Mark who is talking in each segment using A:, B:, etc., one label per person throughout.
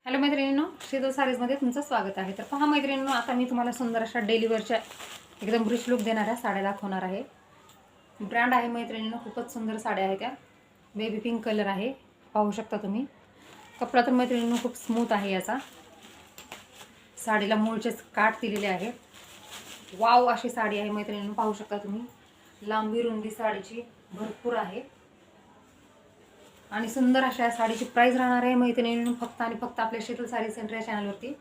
A: Hello मैत्रिणींनो, शीतल सारीजमध्ये तुमचं स्वागत आहे. तर पहा मैत्रिणींनो, आता मी तुम्हाला सुंदर अशा डेलीवेअरच्या एकदम रिच लुक देणाऱ्या साड्या दाखवणार आहे. ब्रँड आहे मैत्रिणींनो, खूपच सुंदर साड्या आहेत. त्या बेबी पिंक कलर आहे, पाहू शकता तुम्ही. कपडा तर मैत्रिणींनो खूप स्मूथ आहे याचा. साडीला मूळचेच काठ दिलेले आहे. वाव अशी साडी आहे मैत्रिणींनो, पाहू शकता तुम्ही. लांबी रुंदी साडीची भरपूर आहे आणि सुंदर अशा साडीची प्राइस राहणार आहे मैत्रिणींनो फक्त आणि फक्त आपल्या शीतल साडी सेंटर या चॅनलवरती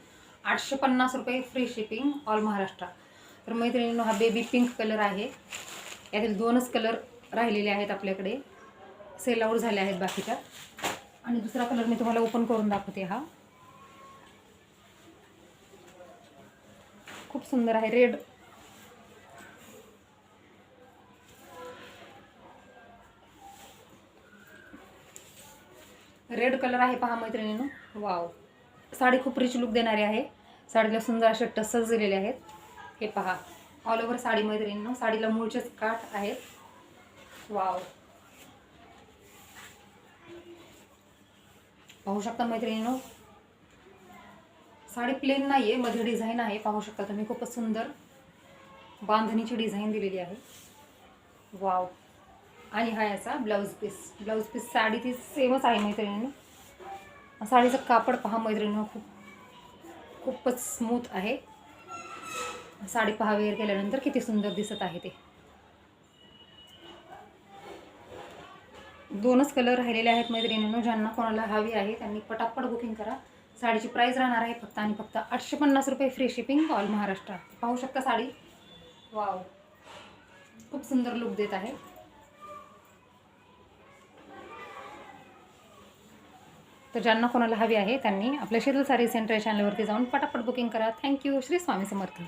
A: 850 रुपये, फ्री शिपिंग ऑल महाराष्ट्र. तर मैत्रिणींनो, हा बेबी पिंक कलर आहे. यातील दोनच कलर राहिलेले आहेत आपल्याकडे, सेल आउट झाले आहेत बाकीच्या. आणि दुसरा कलर मी तुम्हाला ओपन करून दाखवते. हा खूप सुंदर आहे, रेड कलर आहे. पहा मैत्रिणींनो, वाव, साडी खूप रिच लुक देणारी आहे. साडीला सुंदर असे टसल्स दिलेले आहेत. हे पहा, ऑल ओव्हर साडी मैत्रिणींनो, साडीला मूळचेच काठ आहेत. वाव, पाहू शकता मैत्रिणींनो, साडी प्लेन नाहीये, मध्ये डिझाईन आहे. पाहू शकता तुम्ही, खूपच सुंदर बांधणीची डिझाईन दिलेली आहे. वाव, आणि हा याचा ब्लाऊज पीस साडी ती सेमच आहे मैत्रिणींनो. साडीचं कापड पहा मैत्रिणींनो, खूपच स्मूथ आहे. साडी पहा वेअर केल्यानंतर किती सुंदर दिसत आहे ते. दोनच कलर राहिलेले आहेत मैत्रिणींनो. ज्यांना कोणाला हवी आहे त्यांनी पटापट बुकिंग करा. साडीची प्राइस राहणार आहे फक्त आणि फक्त 850 रुपये, फ्री शिपिंग ऑल महाराष्ट्र. पाहू शकता साडी, वाव, खूप सुंदर लुक देत आहे. तर ज्यांना कोणाला हवी आहे त्यांनी आपल्या शीतल साडी सेंटर चॅनलवरती जाऊन पटापट बुकिंग करा. थँक्यू. श्री स्वामी समर्थ.